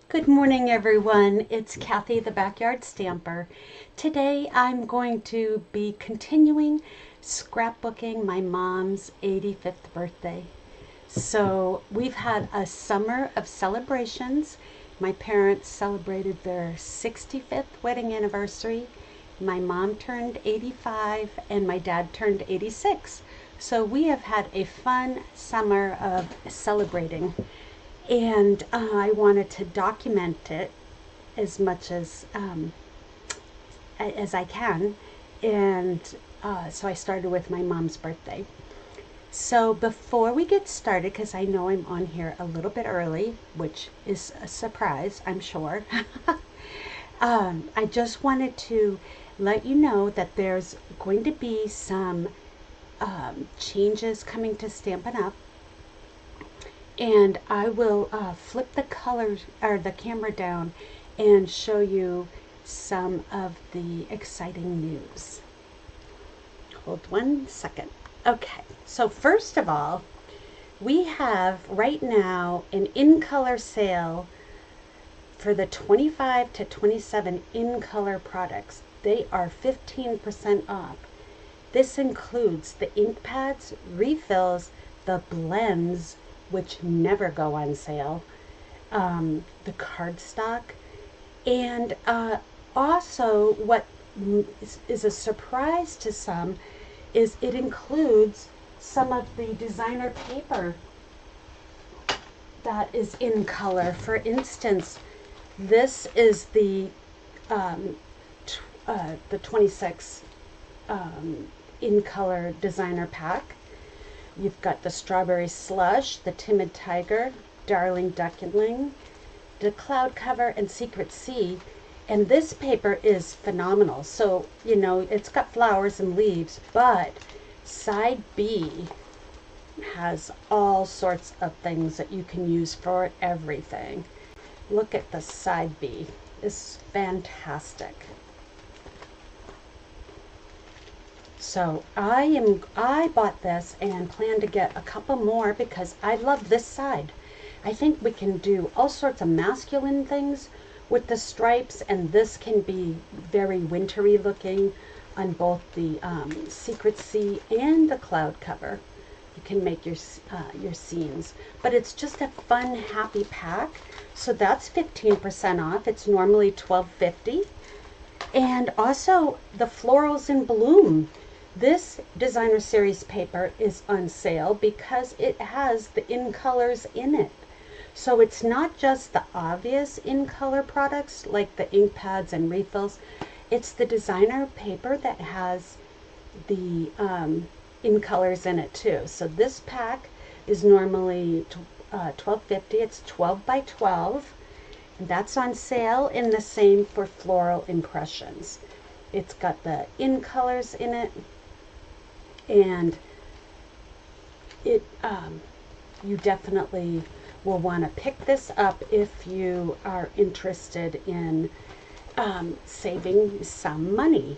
Good morning, everyone. It's Kathy, the Backyard Stamper. Today I'm going to be continuing scrapbooking my mom's 85th birthday. So we've had a summer of celebrations. My parents celebrated their 65th wedding anniversary. My mom turned 85 and my dad turned 86. So we have had a fun summer of celebrating. And I wanted to document it as much as I can, and so I started with my mom's birthday. So before we get started, because I know I'm on here a little bit early, which is a surprise, I'm sure, I just wanted to let you know that there's going to be some changes coming to Stampin' Up. And I will flip the colors or the camera down and show you some of the exciting news. Hold 1 second. Okay, so first of all, we have right now an in-color sale for the 25 to 27 in-color products. They are 15% off. This includes the ink pads, refills, the blends, which never go on sale, the cardstock, and also what is a surprise to some is it includes some of the designer paper that is in color. For instance, this is the 26 in color designer pack. You've got the Strawberry Slush, the Timid Tiger, Darling Duckling, the Cloud Cover, and Secret Sea. And this paper is phenomenal. So, you know, it's got flowers and leaves, but side B has all sorts of things that you can use for everything. Look at the side B. It's fantastic. So I bought this and plan to get a couple more because I love this side. I think we can do all sorts of masculine things with the stripes, and this can be very wintry looking on both the Secret Sea and the Cloud Cover. You can make your scenes, but it's just a fun, happy pack. So that's 15% off. It's normally $12.50, and also the Florals in Bloom. This designer series paper is on sale because it has the in colors in it. So it's not just the obvious in color products like the ink pads and refills. It's the designer paper that has the in colors in it too. So this pack is normally $12.50. It's 12 by 12. And that's on sale, and the same for Floral Impressions. It's got the in colors in it. And it you definitely will want to pick this up if you are interested in saving some money.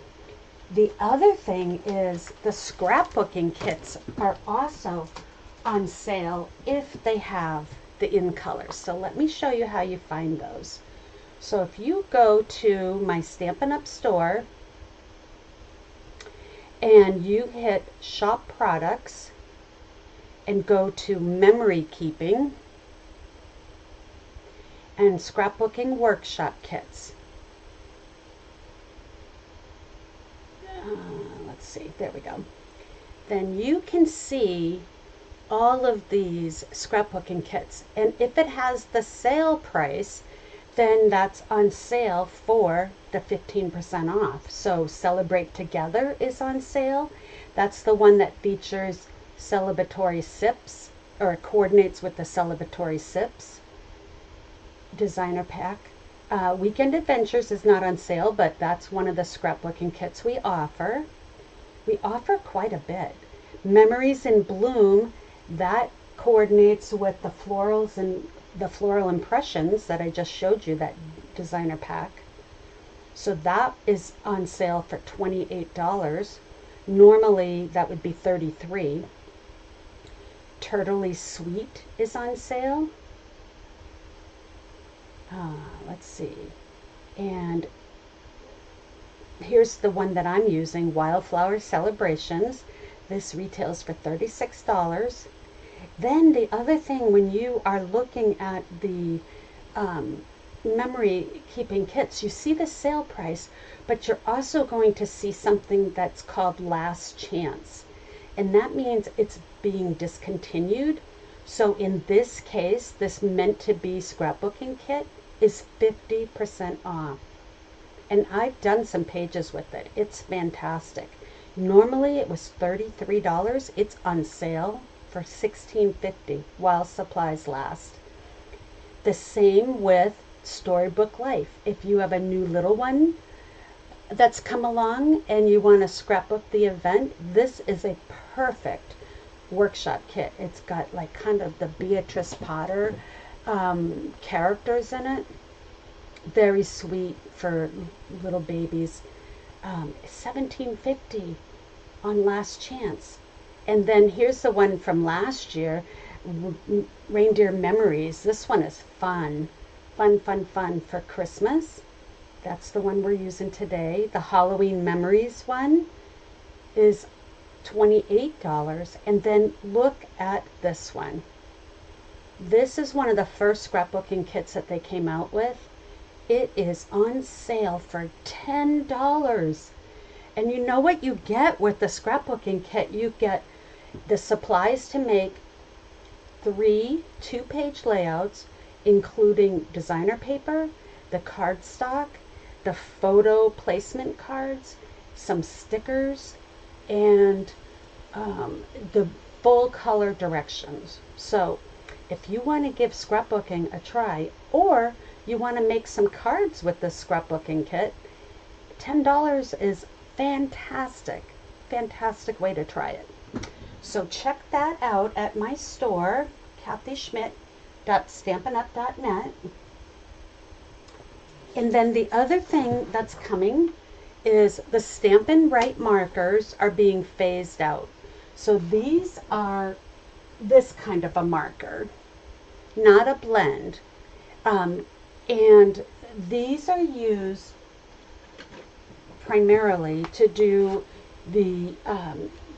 The other thing is the scrapbooking kits are also on sale if they have the in colors. So let me show you how you find those. So if you go to my Stampin' Up store and you hit shop products and go to memory keeping and scrapbooking workshop kits. Let's see, there we go. Then you can see all of these scrapbooking kits, and if it has the sale price, then that's on sale for the 15% off. So Celebrate Together is on sale. That's the one that features celebratory sips, or coordinates with the celebratory sips designer pack. Weekend Adventures is not on sale, but that's one of the scrapbooking kits we offer. We offer quite a bit. Memories in Bloom, that coordinates with the florals and the Floral Impressions that I just showed you, that designer pack. So that is on sale for $28. Normally that would be $33. Turtley Sweet is on sale. let's see. And here's the one that I'm using, Wildflower Celebrations. This retails for $36. Then the other thing, when you are looking at the memory keeping kits, you see the sale price, but you're also going to see something that's called last chance. And that means it's being discontinued. So in this case, this meant to be scrapbooking kit is 50% off. And I've done some pages with it. It's fantastic. Normally it was $33. It's on sale for $16.50 while supplies last. The same with Storybook Life. If you have a new little one that's come along and you want to scrapbook the event, this is a perfect workshop kit. It's got like kind of the Beatrice Potter characters in it. Very sweet for little babies. $17.50 on last chance. And then here's the one from last year, Reindeer Memories. This one is fun for Christmas. That's the one we're using today. The Halloween Memories one is $28. And then look at this one. This is one of the first scrapbooking kits that they came out with. It is on sale for $10. And you know what you get with the scrapbooking kit? You get the supplies to make 3 2-page layouts, including designer paper, the cardstock, the photo placement cards, some stickers, and the full color directions. So if you want to give scrapbooking a try, or you want to make some cards with this scrapbooking kit, $10 is fantastic fantastic way to try it. So check that out at my store, kathyschmitt.stampinup.net. And then the other thing that's coming is the Stampin' Right markers are being phased out. So these are this kind of a marker, not a blend. And these are used primarily to do the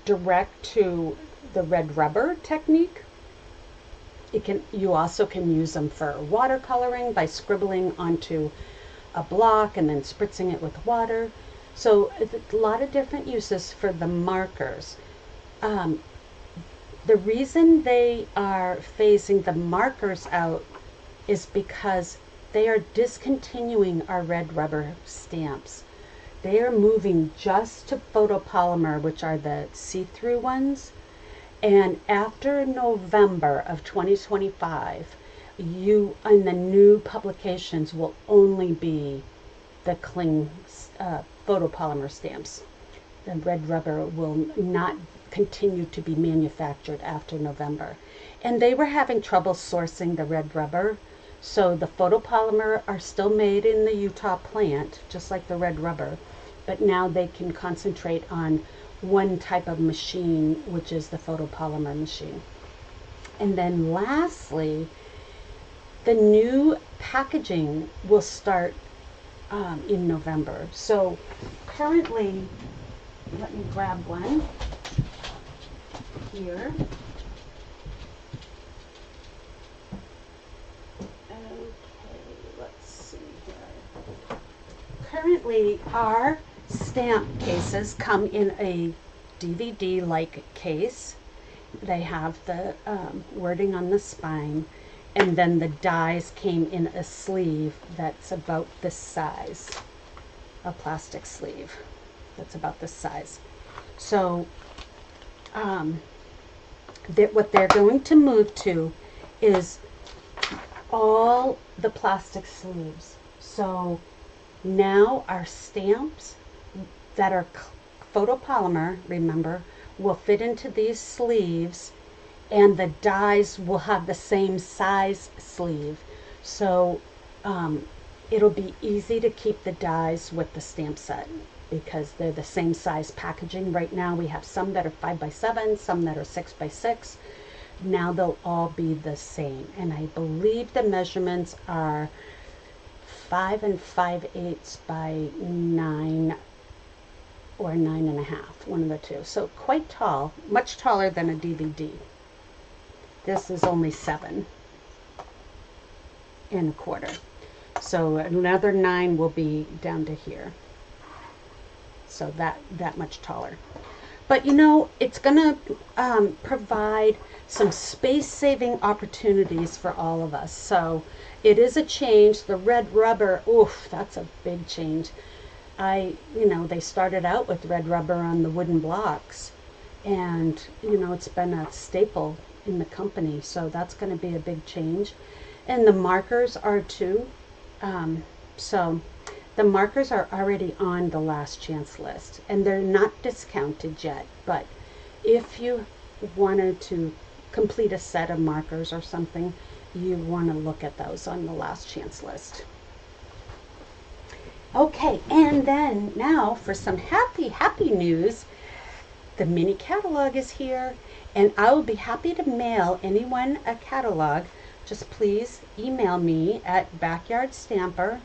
direct to the red rubber technique. You also can use them for watercoloring by scribbling onto a block and then spritzing it with water. So a lot of different uses for the markers. The reason they are phasing the markers out is because they are discontinuing our red rubber stamps. They are moving just to photopolymer, which are the see-through ones. And after November of 2025, in the new publications will only be the cling photopolymer stamps. The red rubber will not continue to be manufactured after November. And they were having trouble sourcing the red rubber. So the photopolymer are still made in the Utah plant, just like the red rubber, but now they can concentrate on one type of machine, which is the photopolymer machine. And then lastly, the new packaging will start in November. So currently, let me grab one here. Currently, our stamp cases come in a DVD-like case. They have the wording on the spine, and then the dies came in a sleeve that's about this size, a plastic sleeve that's about this size. So what they're going to move to is all the plastic sleeves. So now our stamps that are photopolymer, remember, will fit into these sleeves, and the dies will have the same size sleeve. So it'll be easy to keep the dies with the stamp set because they're the same size packaging. Right now we have some that are 5x7, some that are 6x6. Now they'll all be the same, and I believe the measurements are 5 5/8 by 9 or 9.5, one of the two. So quite tall, much taller than a DVD. This is only 7 1/4. So another 9 will be down to here. So that much taller. But you know, it's gonna provide some space-saving opportunities for all of us. So it is a change. The red rubber, oof, that's a big change. You know, they started out with red rubber on the wooden blocks, and you know, it's been a staple in the company. So that's going to be a big change. And the markers are too. So the markers are already on the last chance list, and they're not discounted yet, but if you wanted to complete a set of markers or something, you want to look at those on the last chance list. Okay, and then now for some happy news. The mini catalog is here, and I will be happy to mail anyone a catalog. Just please email me at Backyard Stamper,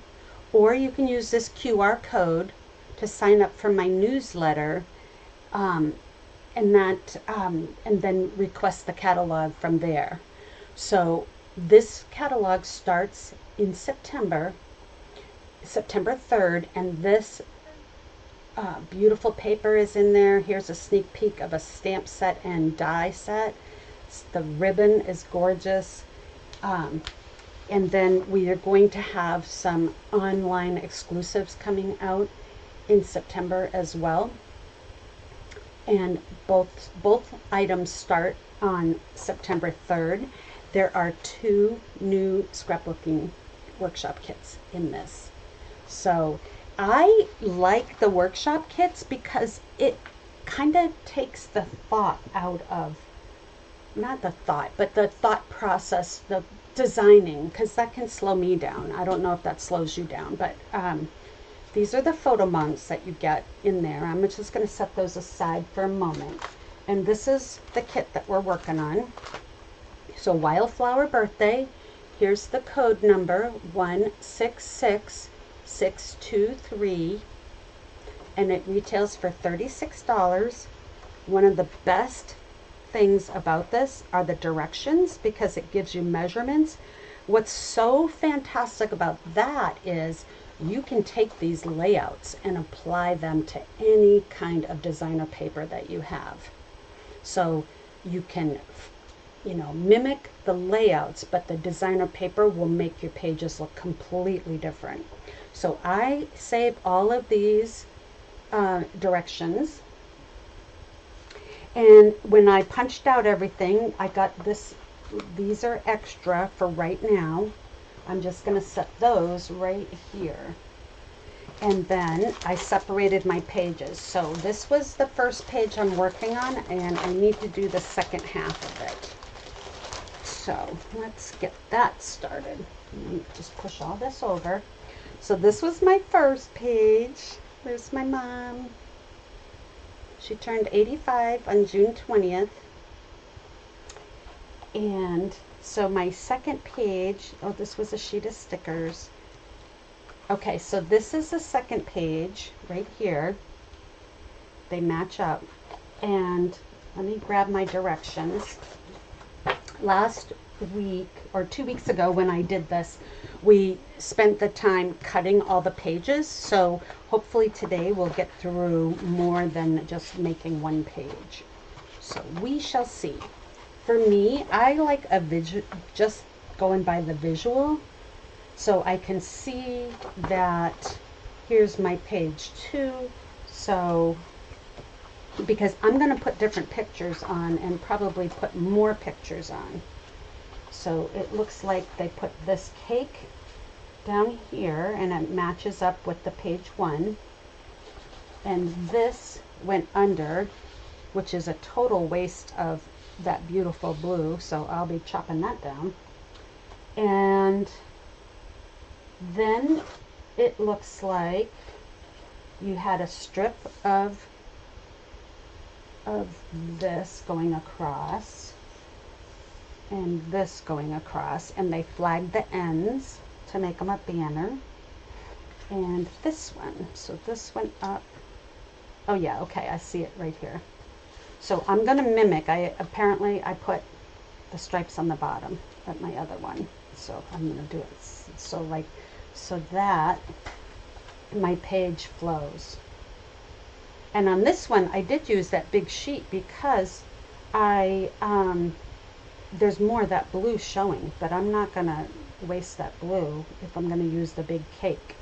or you can use this QR code to sign up for my newsletter, and then request the catalog from there. So this catalog starts in September 3rd, and this beautiful paper is in there. Here's a sneak peek of a stamp set and die set. The ribbon is gorgeous. And then we are going to have some online exclusives coming out in September as well. And both items start on September 3rd. There are 2 new scrapbooking workshop kits in this. So I like the workshop kits because it kind of takes the thought out of, not the thought, but the thought process, the designing, because that can slow me down. I don't know if that slows you down, but these are the photo monks that you get in there. I'm just going to set those aside for a moment. And this is the kit that we're working on. So Wildflower Birthday, here's the code number 166623, and it retails for $36. One of the best things about this are the directions, because it gives you measurements. What's so fantastic about that is you can take these layouts and apply them to any kind of designer paper that you have. So you can, you know, mimic the layouts, but the designer paper will make your pages look completely different. So I save all of these directions. And when I punched out everything, I got this, these are extra for right now. I'm just going to set those right here. And then I separated my pages. So this was the first page I'm working on, and I need to do the second half of it. So let's get that started. Just push all this over. So this was my first page. There's my mom. She turned 85 on June 20th. And so my second page, oh, this was a sheet of stickers. Okay, so this is the second page right here. They match up. And let me grab my directions. Last week or 2 weeks ago when I did this, we spent the time cutting all the pages. So hopefully today we'll get through more than just making one page. So we shall see. For me, I like a visual, just going by the visual. So I can see that here's my page 2. So because I'm going to put different pictures on and probably put more pictures on. So it looks like they put this cake down here and it matches up with the page 1. And this went under, which is a total waste of that beautiful blue. So I'll be chopping that down. And then it looks like you had a strip of this going across and this going across, and they flagged the ends to make them a banner. and this one. So this one up. Oh yeah, okay, I see it right here. So I'm going to mimic. Apparently I put the stripes on the bottom at my other one. So I'm going to do it so that my page flows. And on this one I did use that big sheet because there's more of that blue showing, but I'm not going to waste that blue if I'm going to use the big cake.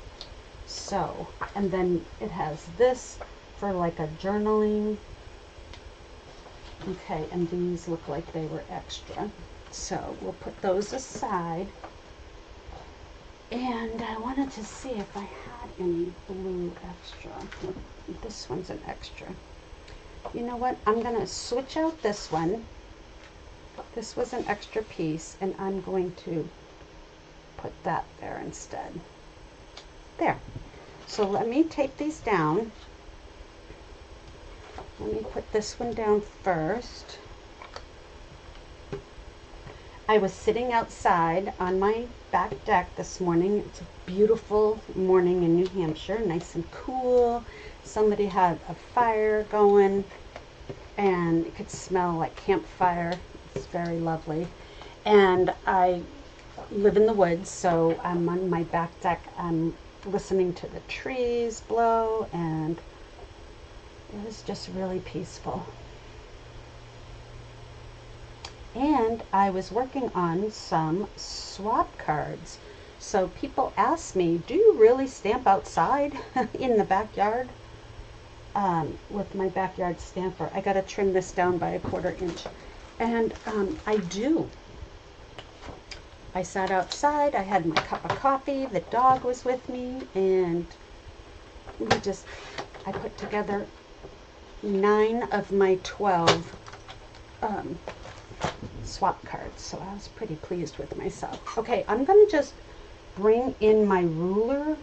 So, and then it has this for like a journaling. Okay, and these look like they were extra. So we'll put those aside. And I wanted to see if I had any blue extra. This one's an extra. You know what? I'm going to switch out this one. This was an extra piece, and I'm going to put that there instead. There. So let me take these down. Let me put this one down first. I was sitting outside on my back deck this morning. It's a beautiful morning in New Hampshire, nice and cool. Somebody had a fire going, and it could smell like campfire. It's very lovely. And I live in the woods, so I'm on my back deck. I'm listening to the trees blow, and it was just really peaceful. And I was working on some swap cards. So people ask me, do you really stamp outside in the backyard? With my backyard stamper. I got to trim this down by 1/4 inch. And I do. I sat outside, I had my cup of coffee, the dog was with me, and I put together 9 of my 12 swap cards, so I was pretty pleased with myself. Okay, I'm going to just bring in my ruler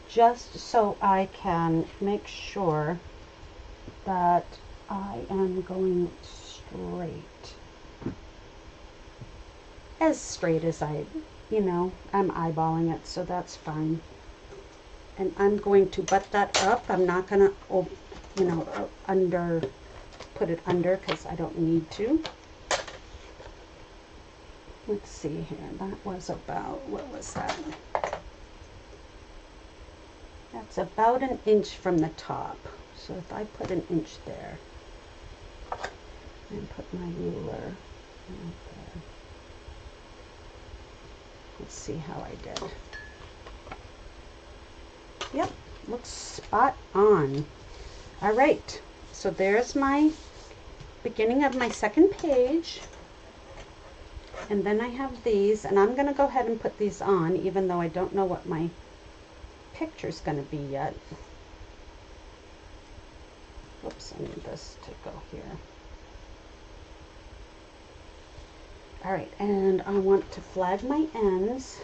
just so I can make sure that I am going straight. As straight as I'm eyeballing it, so that's fine. And I'm going to butt that up. I'm not going to, put it under because I don't need to. Let's see here. That was about, what was that? That's about 1 inch from the top. So if I put 1 inch there and put my ruler right there. Let's see how I did. Yep, looks spot on. All right, so there's my beginning of my second page. And then I have these, and I'm going to go ahead and put these on, even though I don't know what my picture's going to be yet. Whoops, I need this to go here. Alright, and I want to flag my ends.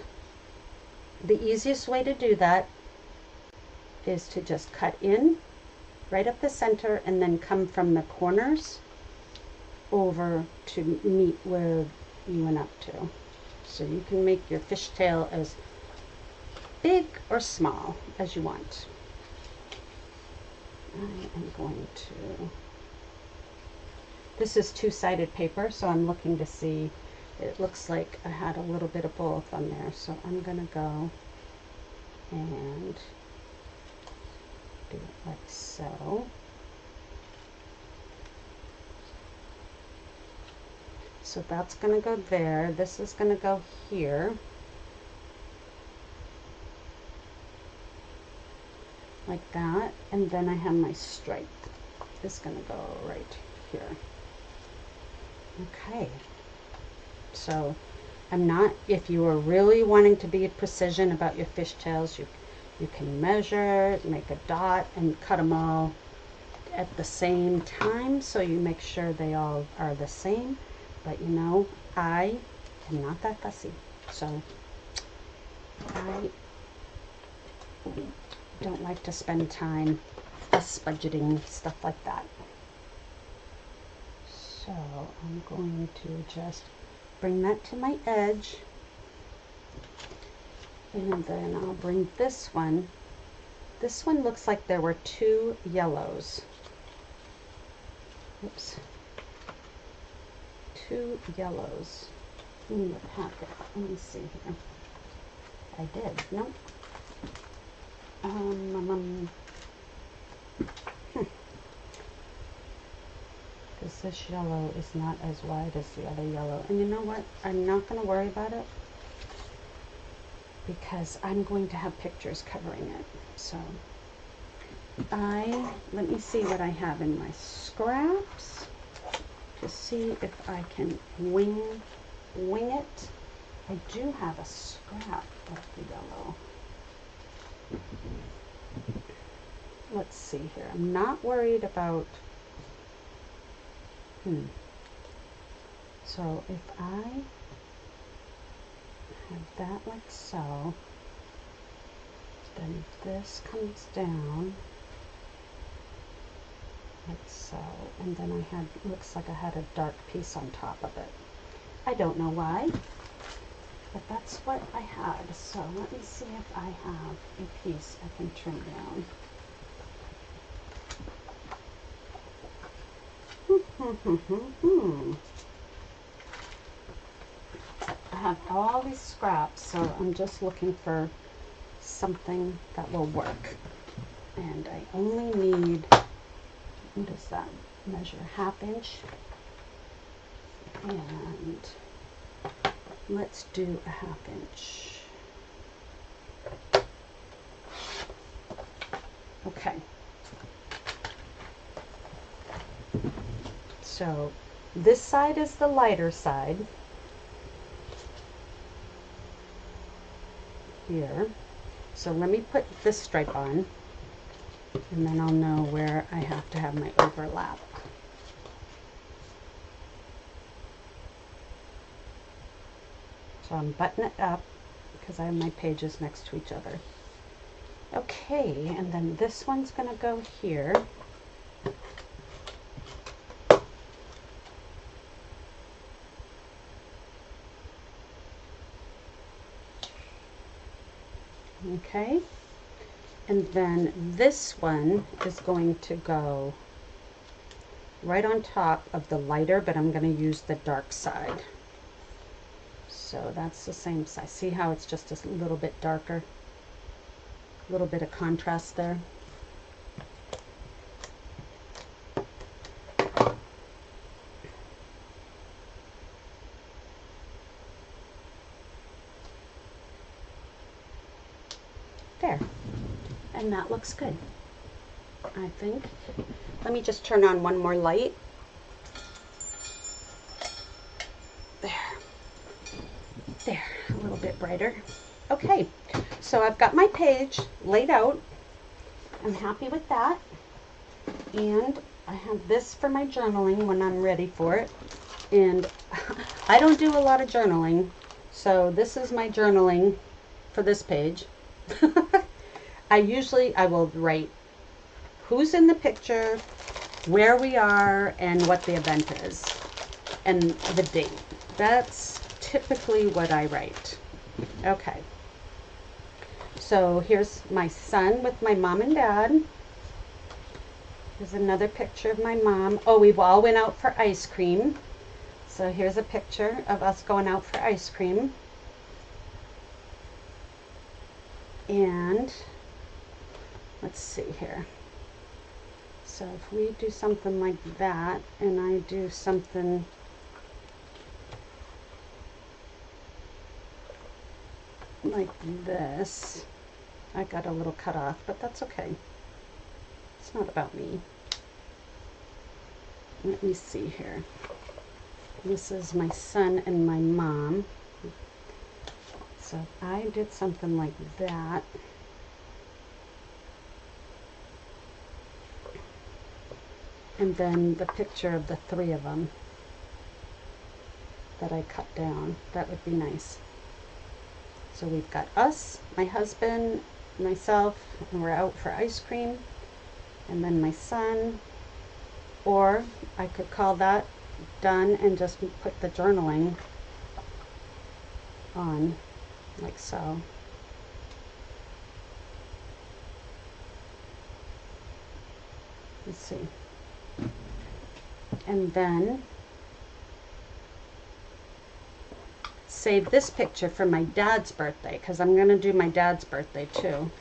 The easiest way to do that is to just cut in right up the center and then come from the corners over to meet where you went up to. So you can make your fishtail as big or small as you want. I am going to, this is 2-sided paper, so I'm looking to see, it looks like I had a little bit of both on there, so I'm going to go and do it like so. So that's going to go there. This is going to go here. Like that. And then I have my stripe. This is going to go right here. Okay. So I'm not, if you are really wanting to be precision about your fishtails, you can measure, make a dot, and cut them all at the same time so you make sure they all are the same. But you know, I am not that fussy, so I don't like to spend time fuss budgeting, stuff like that. So I'm going to just bring that to my edge, and then I'll bring this one This one looks like there were 2 yellows. Oops. 2 yellows in the packet. Let me see here. I did. Nope. Because this yellow is not as wide as the other yellow. And you know what? I'm not going to worry about it because I'm going to have pictures covering it. So let me see what I have in my scraps to see if I can wing it. I do have a scrap of the yellow. Let's see here. I'm not worried about so if I have that like so, then this comes down like so, and then I had, looks like I had a dark piece on top of it. I don't know why, but that's what I had. So let me see if I have a piece I can trim down. I have all these scraps, so I'm just looking for something that will work. And I only need, what does that measure, 1/2 inch? And let's do a 1/2 inch. Okay. So this side is the lighter side here. So let me put this stripe on, and then I'll know where I have to have my overlap. So I'm buttoning it up because I have my pages next to each other. Okay, and then this one's going to go here. Okay, and then this one is going to go right on top of the lighter, but I'm going to use the dark side. So that's the same size. See how it's just a little bit darker? A little bit of contrast there. There. And that looks good, I think. Let me just turn on one more light. There, a little bit brighter. Okay, so I've got my page laid out. I'm happy with that. And I have this for my journaling when I'm ready for it. And I don't do a lot of journaling, so this is my journaling for this page. I will write who's in the picture, where we are, and what the event is, and the date. That's typically what I write. Okay. So here's my son with my mom and dad. Here's another picture of my mom. Oh, we all went out for ice cream. So here's a picture of us going out for ice cream. And let's see here. So if we do something like that, and I do something like this, I got a little cut off, but that's okay. It's not about me. Let me see here. This is my son and my mom. So if I did something like that, and then the picture of the 3 of them that I cut down, that would be nice. So we've got us, my husband, myself, and we're out for ice cream, and then my son, or I could call that done and just put the journaling on like so. Let's see. And then save this picture for my dad's birthday, because I'm going to do my dad's birthday too.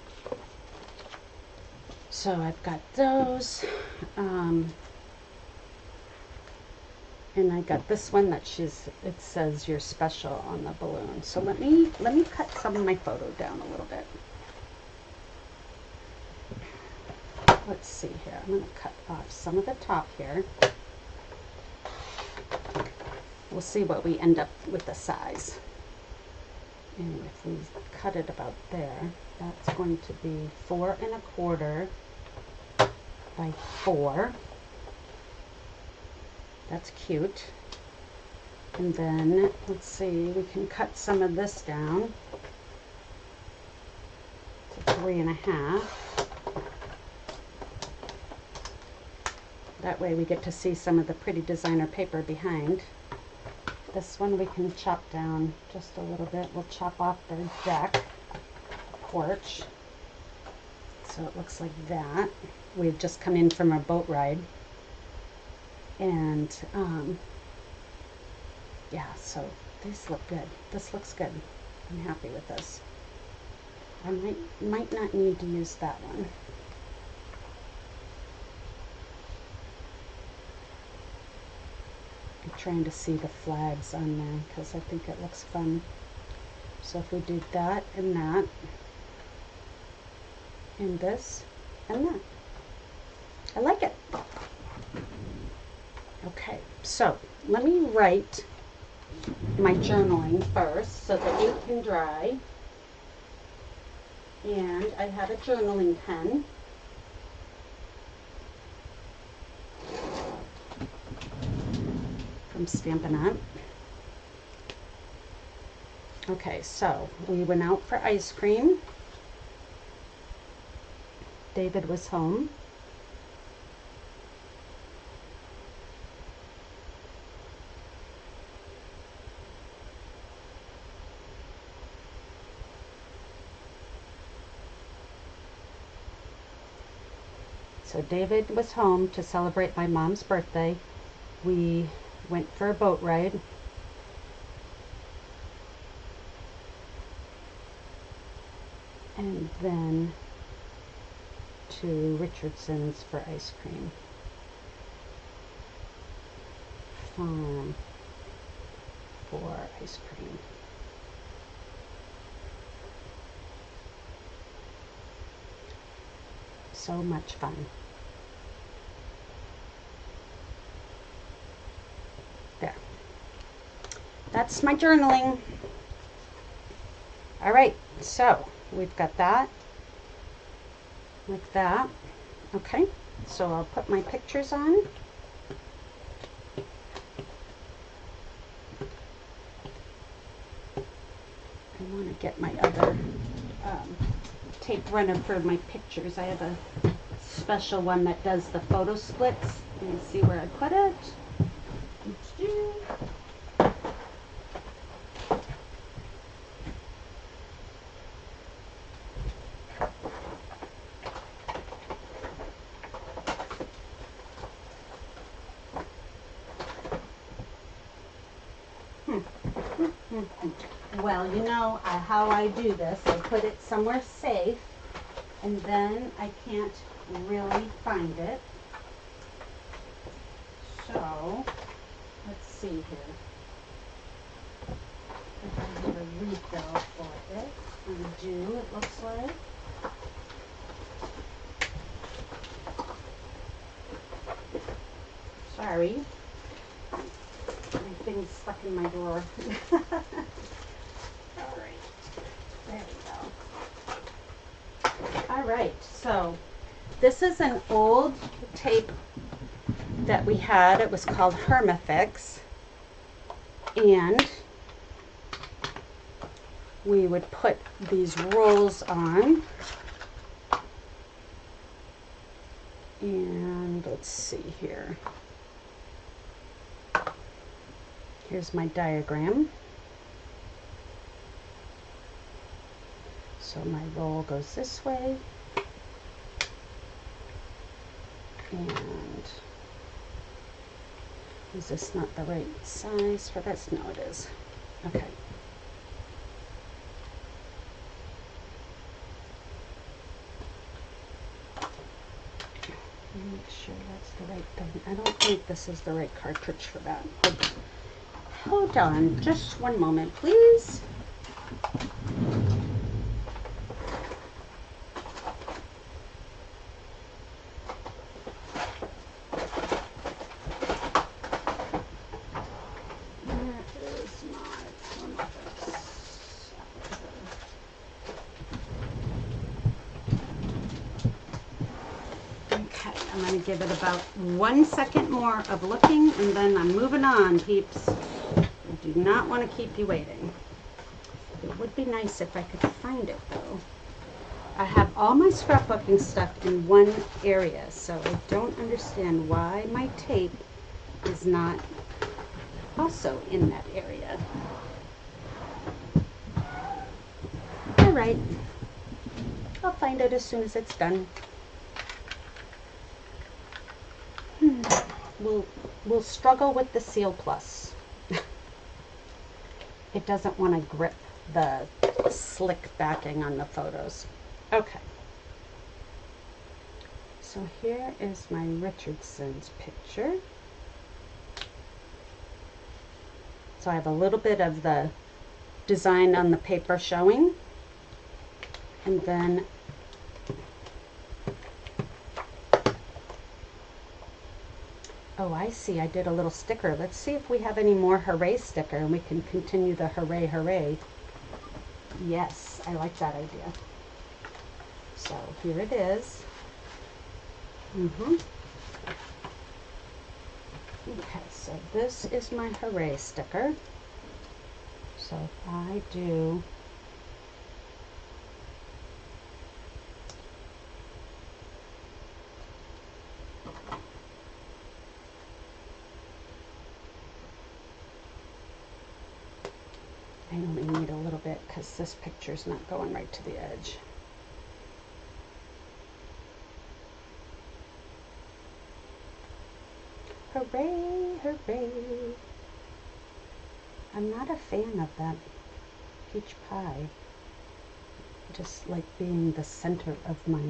So I've got those. And I got this one that it says you're special on the balloon. So let me cut some of my photo down a little bit. Let's see here. I'm going to cut off some of the top here. We'll see what we end up with the size. And if we cut it about there, that's going to be 4 1/4 by 4. That's cute. And then, let's see, we can cut some of this down to 3 1/2. That way we get to see some of the pretty designer paper behind. This one we can chop down just a little bit. We'll chop off the deck, porch. So it looks like that. We've just come in from our boat ride. And yeah, so these look good. This looks good. I'm happy with this. I might not need to use that one. I'm trying to see the flags on there because I think it looks fun. So if we do that, and this, and that. I like it. Okay, so let me write my journaling first so the ink can dry. And I have a journaling pen. From Stampin' Up. Okay, so we went out for ice cream. David was home. So David was home to celebrate my mom's birthday. We went for a boat ride. And then to Richardson's for ice cream. Farm for ice cream. So much fun. There. That's my journaling. All right, so we've got that like that. Okay, so I'll put my pictures on. I want to get my other tape runner for my pictures. I have a special one that does the photo splits. Let me see where I put it. Well, you know how I do this. I put it somewhere safe, and then I can't really find it. So, let's see here. If I have a refill for it. I do, it looks like. Sorry. My thing's stuck in my drawer. Alright, so this is an old tape that we had. It was called Hermafix, and we would put these rolls on, and let's see here. Here's my diagram. So my roll goes this way. And is this not the right size for this? No, it is. Okay. Make sure that's the right thing. I don't think this is the right cartridge for that. Hold on, just one moment, please. I'm going to give it about 1 second more of looking, and then I'm moving on, peeps. I do not want to keep you waiting. It would be nice if I could find it, though. I have all my scrapbooking stuff in one area, so I don't understand why my tape is not also in that area. All right. I'll find it as soon as it's done. We'll struggle with the Seal Plus. It doesn't want to grip the slick backing on the photos. Okay. So here is my Richardson's picture. So I have a little bit of the design on the paper showing. And then oh, I see. I did a little sticker. Let's see if we have any more hooray sticker and we can continue the hooray, hooray. Yes, I like that idea. So here it is. Okay, so this is my hooray sticker. So if I do I only need a little bit because this picture's not going right to the edge. Hooray, hooray. I'm not a fan of that peach pie. I just like being the center of my,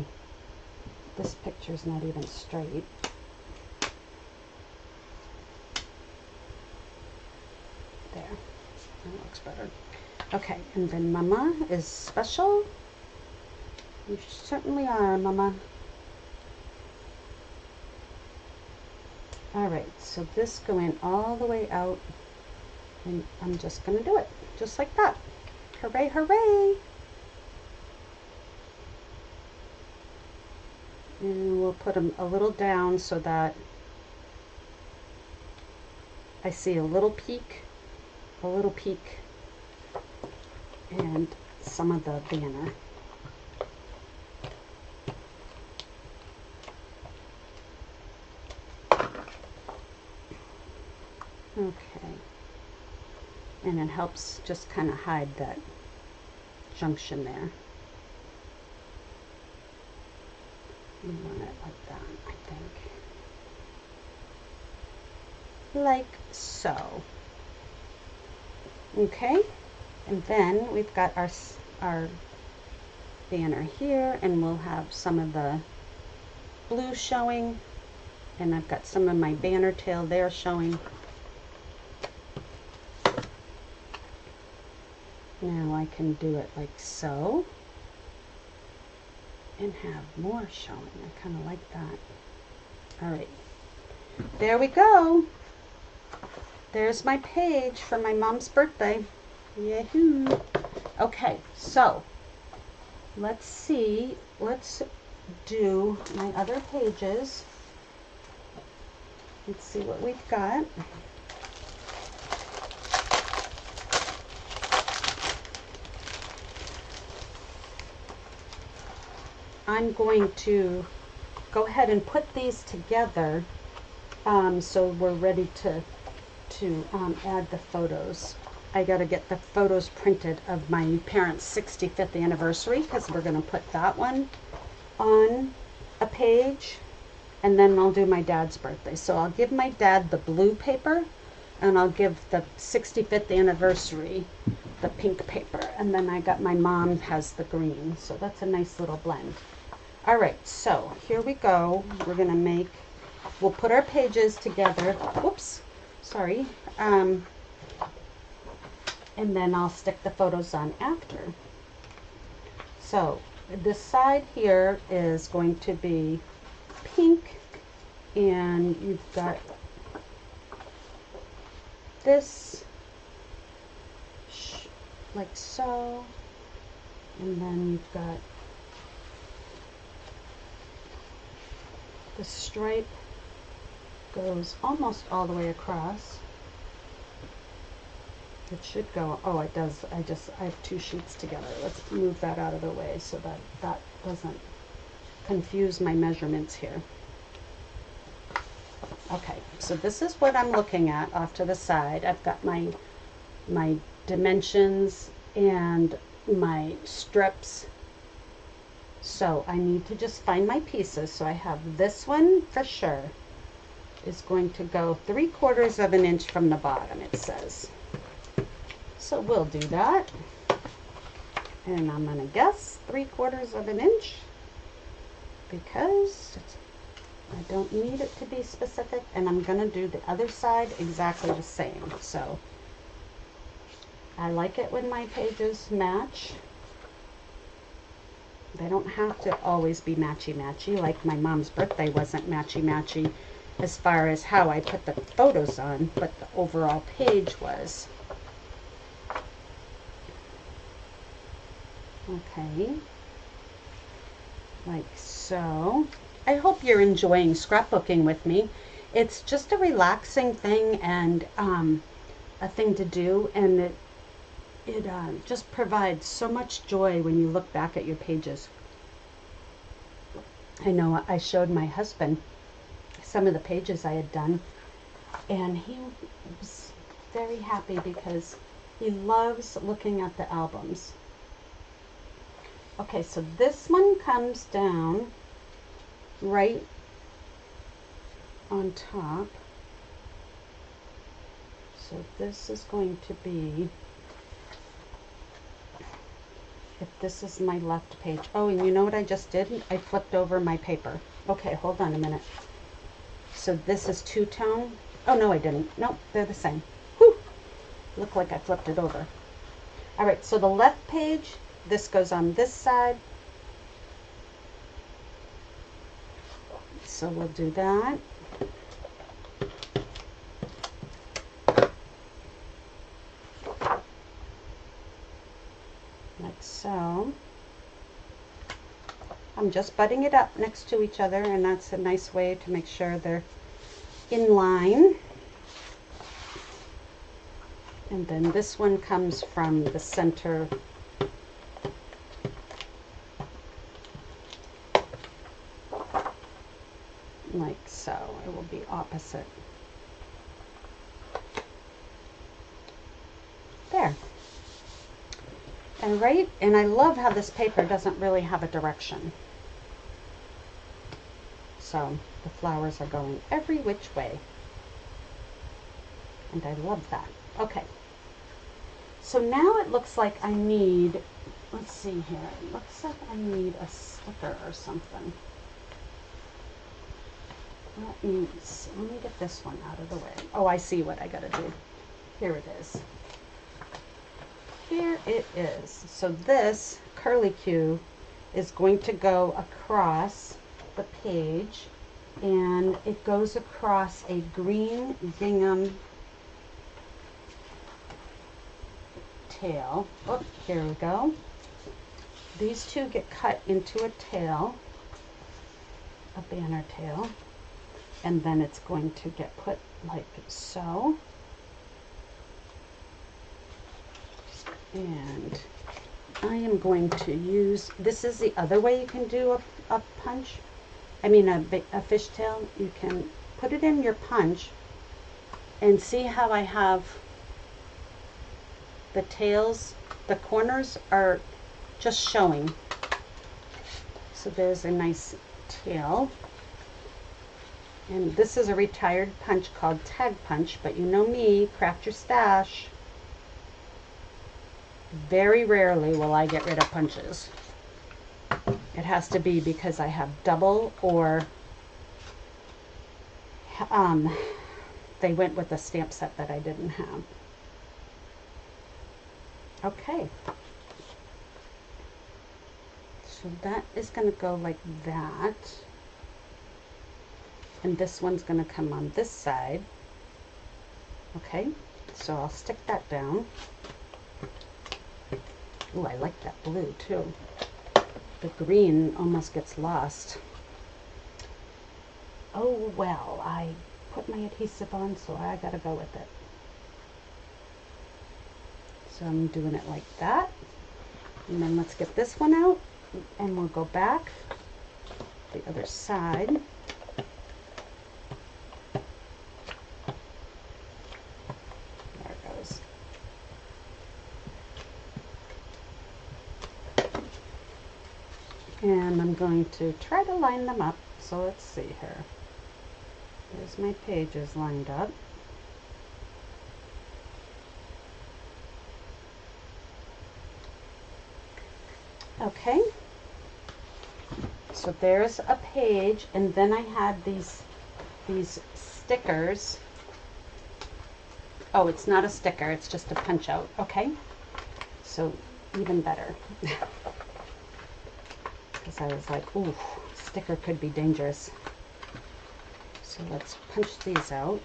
this picture's not even straight. There. That looks better. Okay, and then Mama is special. You certainly are, Mama. Alright, so this going all the way out, and I'm just going to do it, just like that. Hooray, hooray! And we'll put them a little down so that I see a little peak, and some of the banner. Okay, and it helps just kind of hide that junction there. We want it like that, I think. Like so. Okay, and then we've got our banner here, and we'll have some of the blue showing, and I've got some of my banner tail there showing. Now I can do it like so and have more showing. I kind of like that. All right, there we go. There's my page for my mom's birthday. Yahoo! Okay, so let's see. Let's do my other pages. Let's see what we've got. I'm going to go ahead and put these together so we're ready to add the photos. I got to get the photos printed of my parents' 65th anniversary because we're going to put that one on a page. and then I'll do my dad's birthday. So I'll give my dad the blue paper, and I'll give the 65th anniversary the pink paper, and then I got my mom has the green. So that's a nice little blend. All right, so here we go. We're gonna make, we'll put our pages together. Oops, sorry. And then I'll stick the photos on after. So this side here is going to be pink, and you've got this like so, and then you've got the stripe goes almost all the way across. It should go, oh it does, I have two sheets together. Let's move that out of the way so that that doesn't confuse my measurements here. Okay, so this is what I'm looking at off to the side. I've got my dimensions and my strips. So I need to just find my pieces. So I have this one for sure is going to go 3/4 of an inch from the bottom, it says. So we'll do that. And I'm going to guess 3/4 of an inch because I don't need it to be specific, and I'm going to do the other side exactly the same. So I like it when my pages match. They don't have to always be matchy-matchy, like my mom's birthday wasn't matchy-matchy as far as how I put the photos on, but the overall page was. Okay, like so. I hope you're enjoying scrapbooking with me. It's just a relaxing thing and a thing to do, and it just provides so much joy when you look back at your pages. I know I showed my husband some of the pages I had done, and he was very happy because he loves looking at the albums. Okay, so this one comes down right on top. So this is going to be, if this is my left page. Oh, and you know what I just did? I flipped over my paper. Okay, hold on a minute. So this is two-tone. Oh, no, I didn't. Nope, they're the same. Whew! Look like I flipped it over. All right, so the left page, this goes on this side. So we'll do that. Like so. I'm just butting it up next to each other, and that's a nice way to make sure they're in line. And then this one comes from the center like so. It will be opposite. There. And right, and I love how this paper doesn't really have a direction. So the flowers are going every which way. And I love that. Okay. So now it looks like I need, let's see here. It looks like I need a sticker or something. Let me get this one out of the way. Oh, I see what I gotta do. Here it is. Here it is. So this curlicue is going to go across the page, and it goes across a green gingham tail. Oh, here we go. These two get cut into a tail, a banner tail, and then it's going to get put like so. And I am going to use, this is the other way you can do a punch. I mean a fishtail. You can put it in your punch and see how I have the tails, the corners are just showing. So there's a nice tail. And this is a retired punch called Tag Punch, but you know me, craft your stash. Very rarely will I get rid of punches. It has to be because I have double, or they went with a stamp set that I didn't have. Okay. So that is going to go like that. And this one's going to come on this side. Okay, so I'll stick that down. Oh, I like that blue too. The green almost gets lost. Oh well, I put my adhesive on, so I gotta go with it. So I'm doing it like that. And then let's get this one out, and we'll go back the other side. There it goes. And I'm going to try to line them up. So let's see here. There's my pages lined up. Okay. So there's a page, and then I had these stickers. Oh, it's not a sticker, it's just a punch out. Okay. So even better. Because I was like, ooh, sticker could be dangerous. So let's punch these out.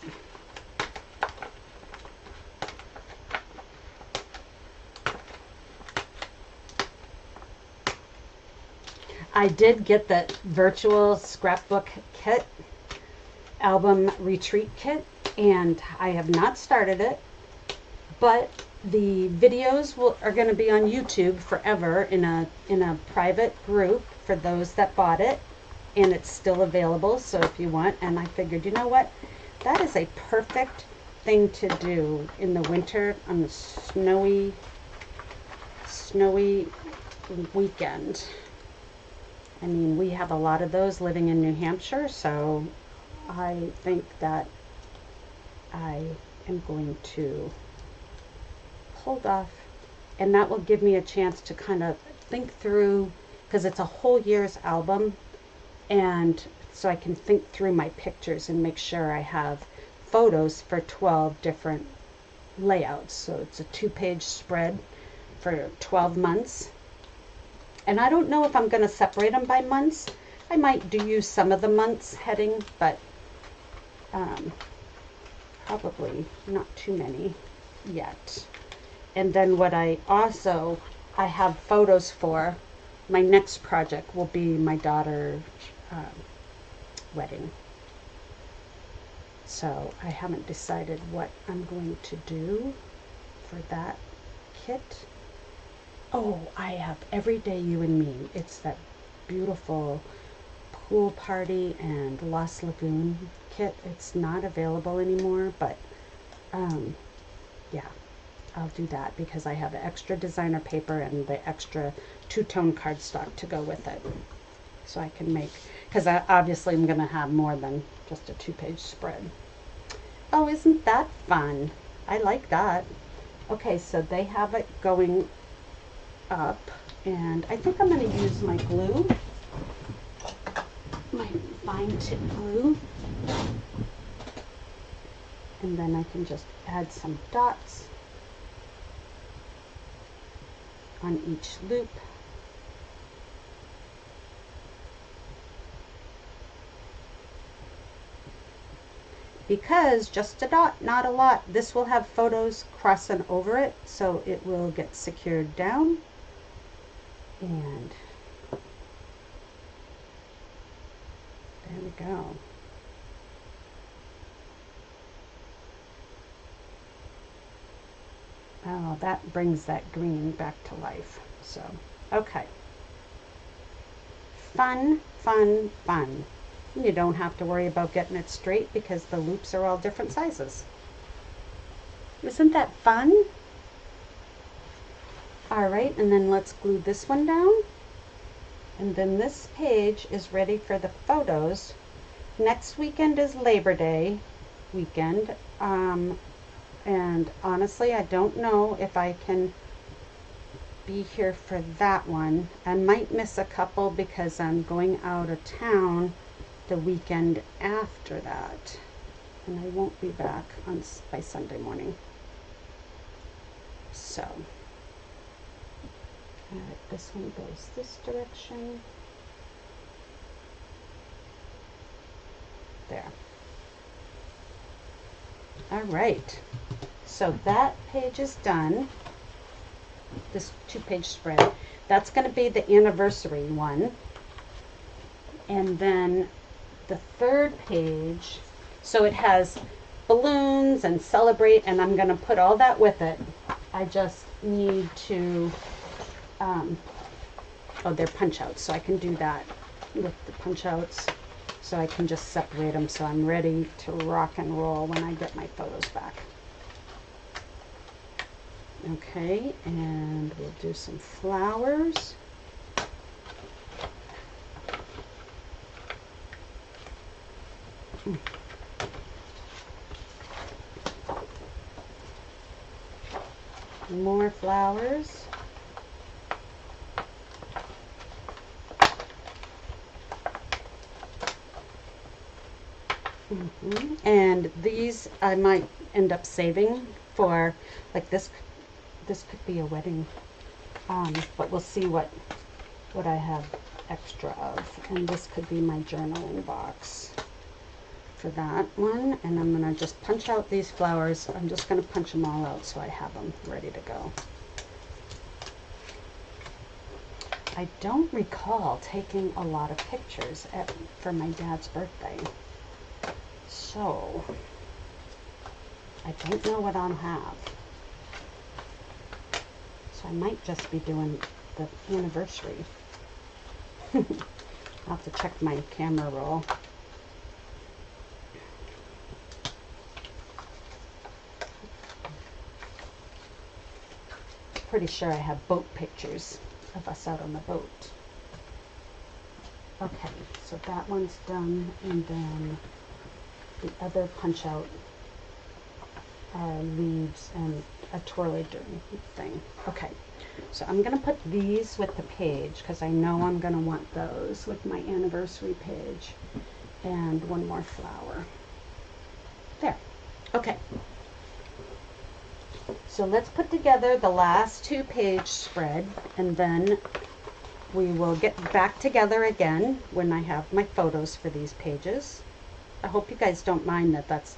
I did get the virtual scrapbook kit, album retreat kit, and I have not started it, but the videos are going to be on YouTube forever in a private group for those that bought it, and it's still available, so if you want. And I figured, you know what, that is a perfect thing to do in the winter on a snowy weekend. I mean, we have a lot of those living in New Hampshire, so I think that I am going to hold off, and that will give me a chance to kind of think through, because it's a whole year's album, and so I can think through my pictures and make sure I have photos for 12 different layouts. So it's a 2-page spread for 12 months. And I don't know if I'm going to separate them by months. I might use some of the months heading, but probably not too many yet. And then what I have photos for, my next project will be my daughter's wedding. So I haven't decided what I'm going to do for that kit. Oh, I have Everyday You and Me. It's that beautiful pool party and Lost Lagoon kit. It's not available anymore, but yeah, I'll do that because I have extra designer paper and the extra 2-tone cardstock to go with it. So I can make, because obviously I'm going to have more than just a 2-page spread. Oh, isn't that fun? I like that. Okay, so they have it going up, and I think I'm going to use my glue, my fine tip glue, and then I can just add some dots on each loop. Because just a dot, not a lot. This will have photos crossing over it, so it will get secured down. And there we go. Oh, that brings that green back to life. So, okay. Fun, fun, fun. You don't have to worry about getting it straight because the loops are all different sizes. Isn't that fun? All right, and then let's glue this one down. And then this page is ready for the photos next weekend is Labor Day weekend. And honestly, I don't know if I can be here for that one. I might miss a couple because I'm going out of town the weekend after that, and I won't be back by Sunday morning. So, all right, this one goes this direction. There. All right, so that page is done. This 2-page spread. That's going to be the anniversary one. And then the 3rd page, so it has balloons and celebrate, and I'm going to put all that with it. I just need to, oh, they're punch outs, so I can do that with the punch outs. So I can just separate them so I'm ready to rock and roll when I get my photos back. Okay, and we'll do some flowers. More flowers. And these I might end up saving for, like this could be a wedding, but we'll see what I have extra of. And this could be my journaling box for that one. And I'm going to just punch out these flowers. I'm just going to punch them all out so I have them ready to go. I don't recall taking a lot of pictures for my dad's birthday. So, I don't know what I'll have. So I might just be doing the anniversary. I'll have to check my camera roll. Pretty sure I have boat pictures of us out on the boat. Okay, so that one's done, and then the other punch out are leaves and a twirly thing. Okay, so I'm going to put these with the page because I know I'm going to want those with my anniversary page, and one more flower. There. Okay. So let's put together the last 2-page spread, and then we will get back together again when I have my photos for these pages. I hope you guys don't mind that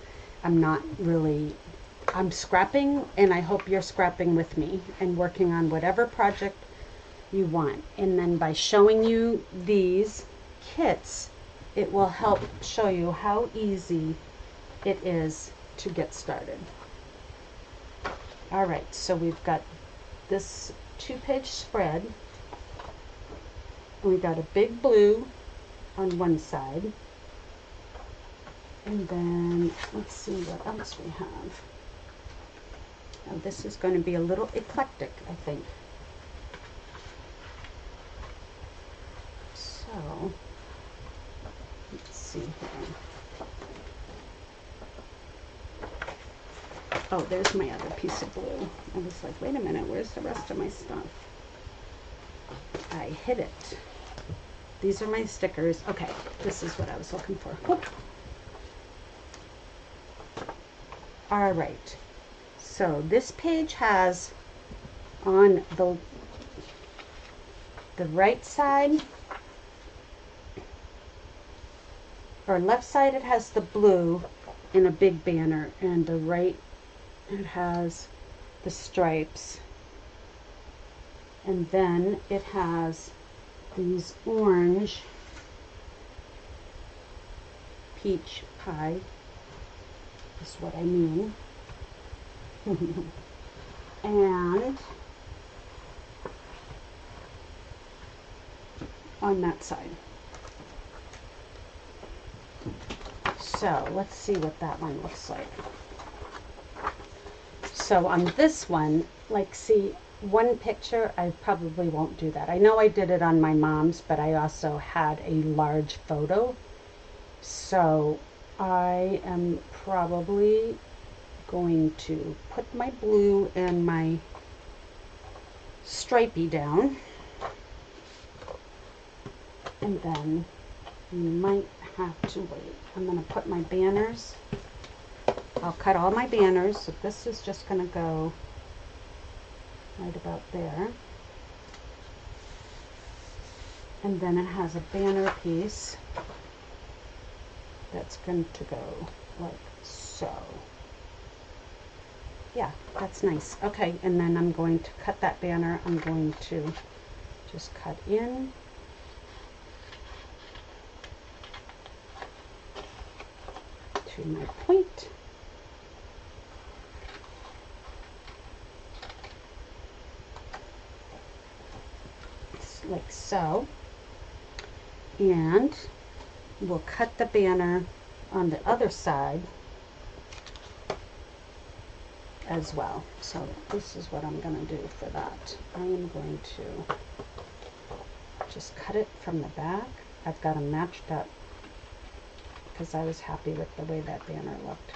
I'm scrapping, and I hope you're scrapping with me and working on whatever project you want. And then by showing you these kits, it will help show you how easy it is to get started. All right, so we've got this 2-page spread. We got a big blue on one side. And then, let's see what else we have. Now this is going to be a little eclectic, I think. So, let's see here. Oh, there's my other piece of blue. I was like, wait a minute, where's the rest of my stuff? I hid it. These are my stickers. Okay, this is what I was looking for. Whoop. All right, so this page has on the right side, or left side, it has the blue in a big banner, and the right, it has the stripes, and then it has these orange peach pie. Is what I mean. And on that side. So let's see what that one looks like. So on this one, like, see, one picture, I probably won't do that. I know I did it on my mom's, but I also had a large photo. So I am probably going to put my blue and my stripey down, and then you might have to wait. I'm going to put my banners. I'll cut all my banners, so this is just going to go right about there. And then it has a banner piece that's going to go like so. Yeah, that's nice. Okay, and then I'm going to cut that banner. I'm going to just cut in. To my point. Like so. And we'll cut the banner on the other side as well. So this is what I'm going to do for that. I am going to just cut it from the back. I've got them matched up because I was happy with the way that banner looked.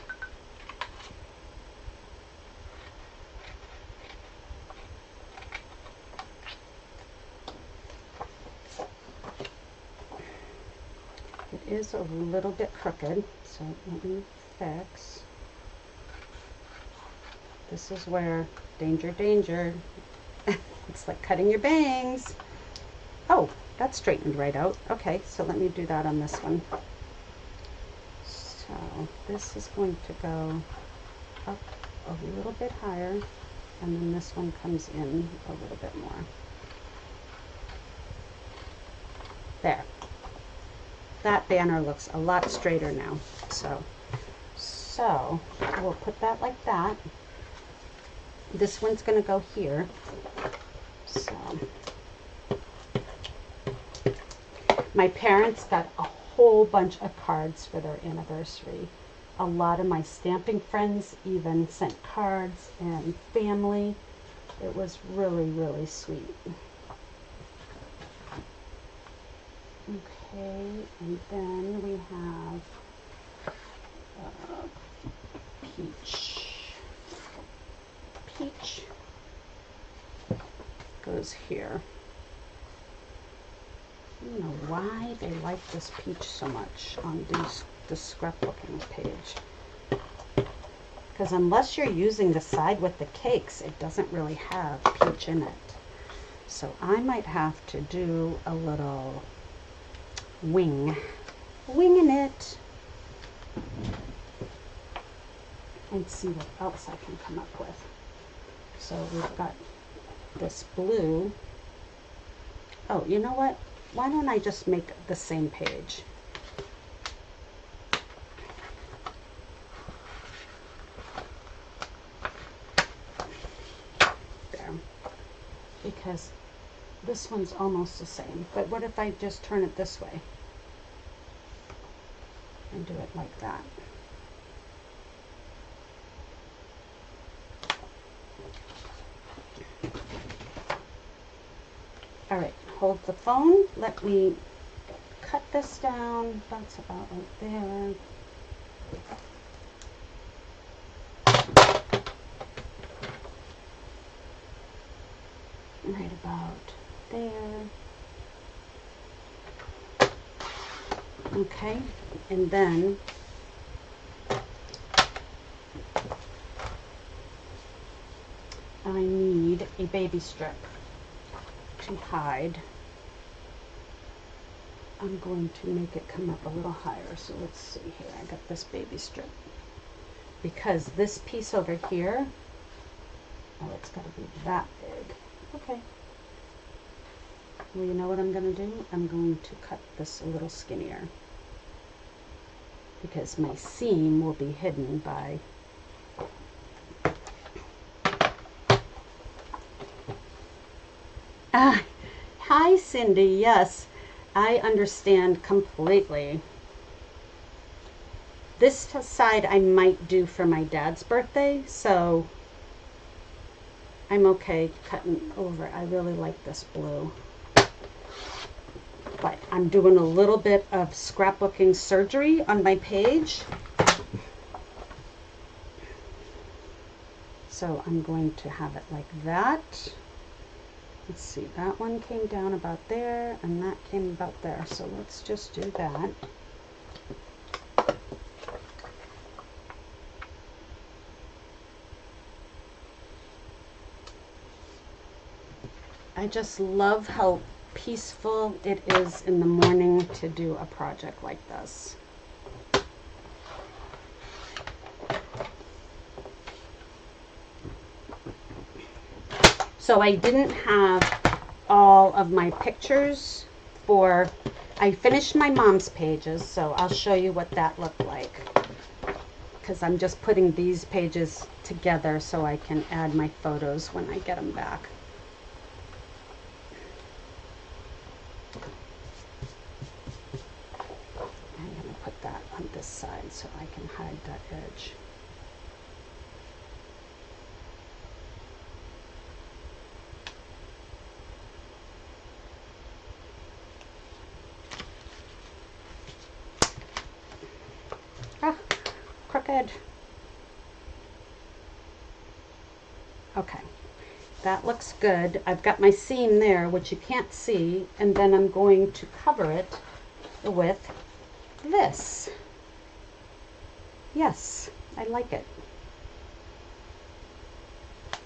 It is a little bit crooked, so let me fix. This is where, danger, danger. It's like cutting your bangs. Oh, that's straightened right out. Okay, so let me do that on this one. So this is going to go up a little bit higher, and then this one comes in a little bit more. There. That banner looks a lot straighter now. So we'll put that like that. This one's going to go here. So my parents got a whole bunch of cards for their anniversary. A lot of my stamping friends even sent cards, and family. It was really, really sweet. Okay, and then we have peach. Peach goes here. I don't know why they like this peach so much on the scrapbooking page. Because unless you're using the side with the cakes, it doesn't really have peach in it. So I might have to do a little winging it and see what else I can come up with. So we've got this blue. Oh, you know what? Why don't I just make the same page? There. Because this one's almost the same. But what if I just turn it this way? And do it like that. All right, hold the phone. Let me cut this down. That's about right there. Right about there. Okay, and then I need a baby strip to hide. I'm going to make it come up a little higher. So let's see here. I got this baby strip. Because this piece over here, oh, it's got to be that big. Okay. Well, you know what I'm going to do? I'm going to cut this a little skinnier. Because my seam will be hidden by hi Cindy, yes, I understand completely. This side I might do for my dad's birthday, so I'm okay cutting over. I really like this blue. But I'm doing a little bit of scrapbooking surgery on my page. So I'm going to have it like that. Let's see, that one came down about there and that came about there. So let's just do that. I just love how peaceful it is in the morning to do a project like this. So I didn't have all of my pictures for, I finished my mom's pages, so I'll show you what that looked like. Because I'm just putting these pages together so I can add my photos when I get them back. I'm going to put that on this side so I can hide that edge. Ah, crooked. Okay, that looks good. I've got my seam there, which you can't see, and then I'm going to cover it with this. Yes, I like it.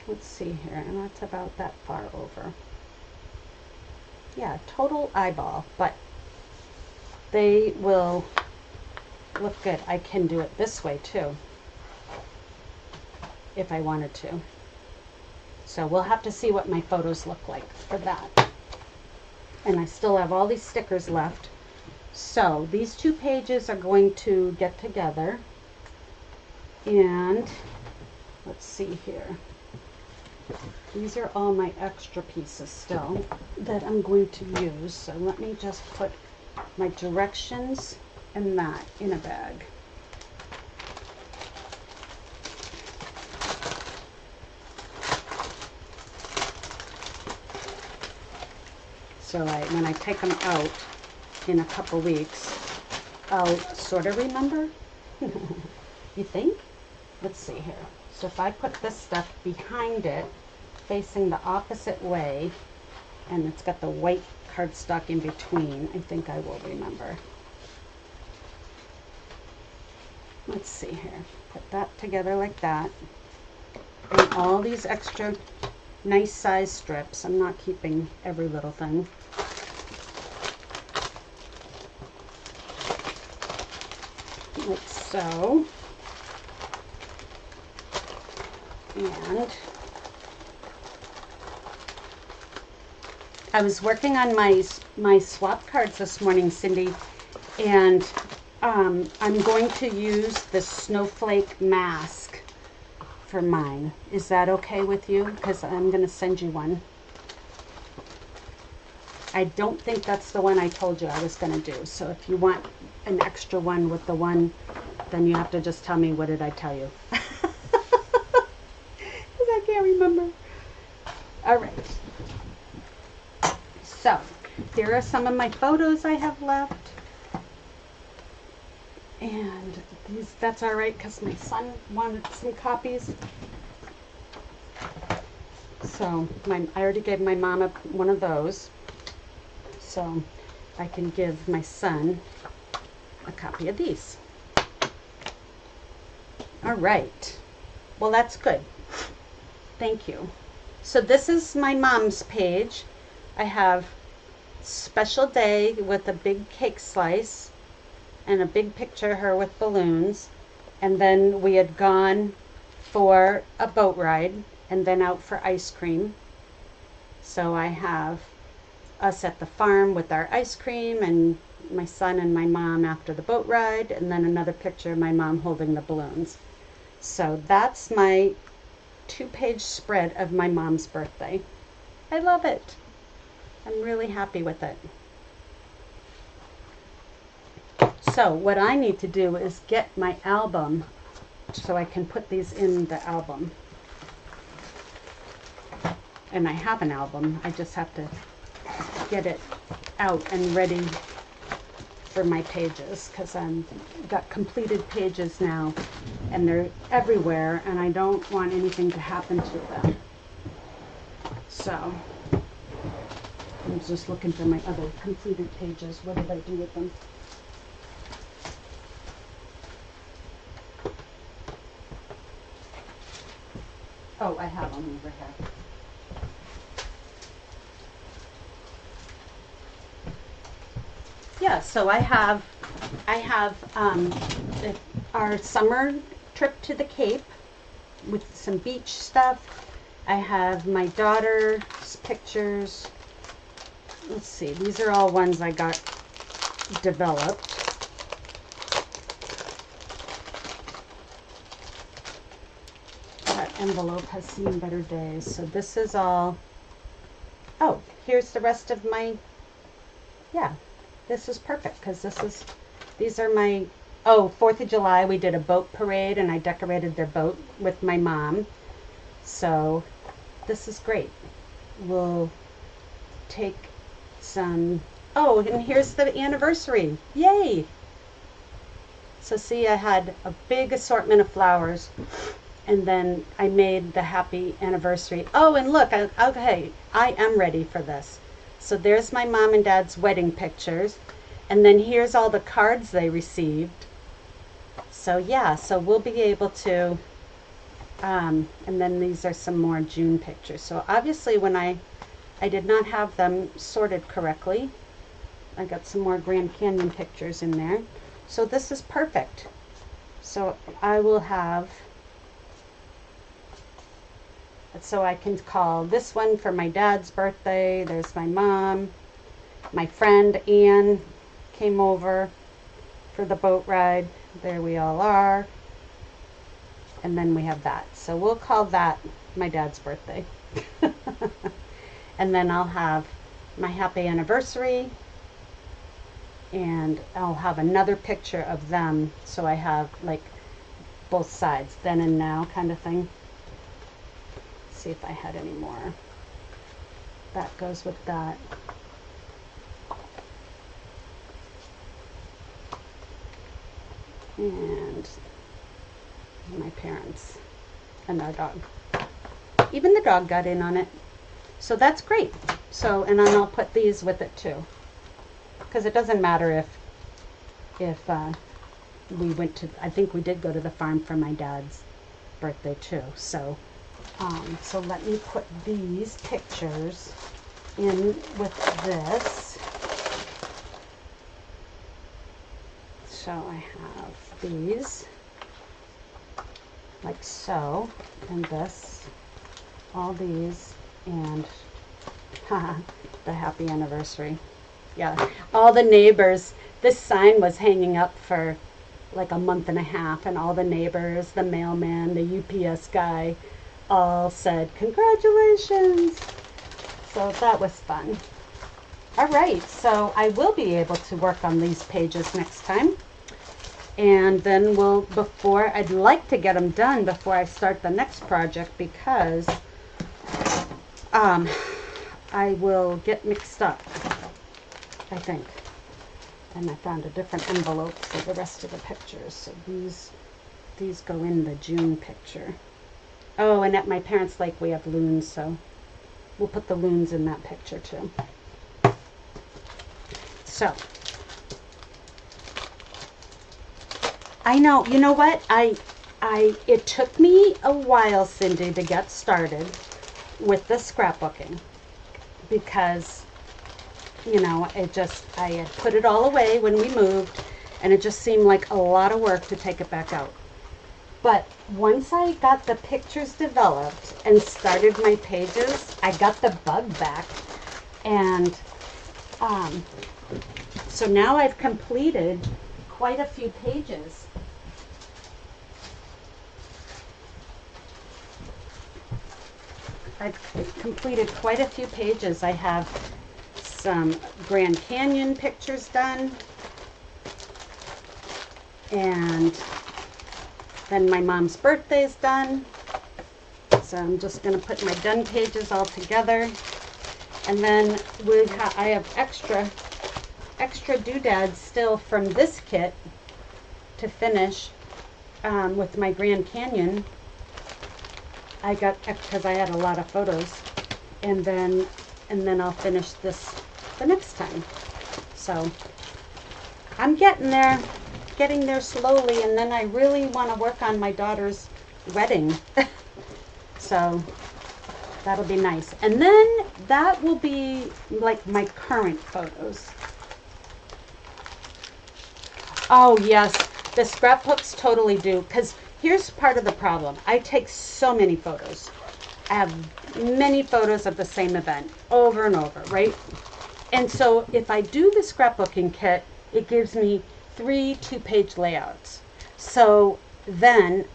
Let's see here, and that's about that far over. Yeah, total eyeball, but they will look good. I can do it this way too, if I wanted to. So we'll have to see what my photos look like for that. And I still have all these stickers left. So these two pages are going to get together. And let's see here. These are all my extra pieces still that I'm going to use. So let me just put my directions and that in a bag. So when I take them out in a couple weeks, I'll sort of remember. You think? Let's see here. So if I put this stuff behind it, facing the opposite way, and it's got the white cardstock in between, I think I will remember. Let's see here. Put that together like that. And all these extra nice size strips. I'm not keeping every little thing. Like so. And I was working on my swap cards this morning, Cindy, and I'm going to use the snowflake mask for mine. Is that okay with you? Because I'm going to send you one. I don't think that's the one I told you I was going to do. So if you want an extra one with the one, then you have to just tell me, what did I tell you? Because I can't remember. All right. So there are some of my photos I have left. And these, that's all right because my son wanted some copies. So I already gave my mom one of those. So I can give my son a copy of these. All right. Well, that's good. Thank you. So this is my mom's page. I have special day with a big cake slice and a big picture of her with balloons. And then we had gone for a boat ride and then out for ice cream. So I have us at the farm with our ice cream and my son and my mom after the boat ride, and then another picture of my mom holding the balloons. So that's my 2-page spread of my mom's birthday. I love it. I'm really happy with it. So what I need to do is get my album so I can put these in the album. And I have an album. I just have to get it out and ready for my pages, because I've got completed pages now and they're everywhere and I don't want anything to happen to them. So I'm just looking for my other completed pages. What did I do with them? Oh, I have them over here. Yeah, so I have our summer trip to the Cape with some beach stuff. I have my daughter's pictures. Let's see, these are all ones I got developed. That envelope has seen better days. So this is all, oh, here's the rest of my, yeah. This is perfect because these are my, oh, 4th of July we did a boat parade and I decorated their boat with my mom. So this is great. We'll take some, oh, and here's the anniversary. Yay! So see, I had a big assortment of flowers and then I made the happy anniversary. Oh, and look, okay, I am ready for this. So there's my mom and dad's wedding pictures. And then here's all the cards they received. So yeah, so we'll be able to, and then these are some more June pictures. So obviously when I did not have them sorted correctly. I got some more Grand Canyon pictures in there. So this is perfect. So I will have, so I can call this one for my dad's birthday. There's my mom. My friend Anne came over for the boat ride. There we all are. And then we have that. So we'll call that my dad's birthday. And then I'll have my happy anniversary. And I'll have another picture of them. So I have like both sides, then and now kind of thing. See if I had any more. That goes with that. And my parents and our dog. Even the dog got in on it. So that's great. So, and then I'll put these with it too. Because it doesn't matter if we went to, I think we did go to the farm for my dad's birthday too. So so let me put these pictures in with this. So I have these like so, and this, all these, and the happy anniversary. Yeah, all the neighbors, this sign was hanging up for like a month and a half, and all the neighbors, the mailman, the UPS guy, all said congratulations. So that was fun. All right, so I will be able to work on these pages next time. And then I'd like to get them done before I start the next project, because I will get mixed up, I think. And I found a different envelope for the rest of the pictures. So these go in the June picture. Oh, and at my parents' lake we have loons, so we'll put the loons in that picture too. So, I know, you know what? It took me a while, Cindy, to get started with the scrapbooking, because, you know, I had put it all away when we moved, and it just seemed like a lot of work to take it back out. But once I got the pictures developed and started my pages, I got the bug back. And so now I've completed quite a few pages. I've completed quite a few pages. I have some Grand Canyon pictures done. And then my mom's birthday is done. So I'm just going to put my done pages all together. And then I have extra doodads still from this kit to finish with my Grand Canyon. I got, because I had a lot of photos, and then I'll finish this the next time. So I'm getting there slowly, and then I really want to work on my daughter's wedding. So that'll be nice. And then that will be like my current photos. Oh yes, the scrapbooks totally do, because here's part of the problem. I take so many photos. I have many photos of the same event over and over, right? And so if I do the scrapbooking kit, it gives me 3 2-page layouts. So then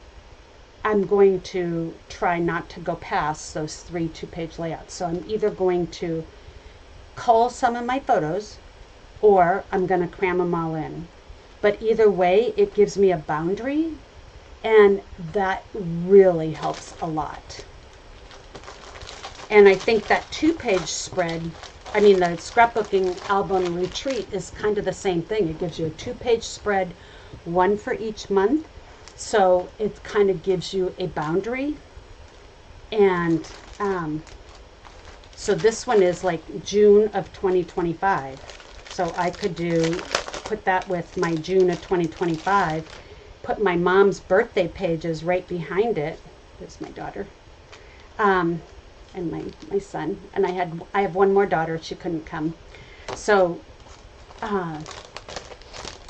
I'm going to try not to go past those 3 2-page layouts. So I'm either going to cull some of my photos, or I'm going to cram them all in. But either way, it gives me a boundary, and that really helps a lot. And I think that 2-page spread, I mean the scrapbooking album retreat, is kind of the same thing. It gives you a 2-page spread, one for each month. So it kind of gives you a boundary. And so this one is like June of 2025. So I could put that with my June of 2025, put my mom's birthday pages right behind it. There's my daughter. And my son. And I have one more daughter. She couldn't come. So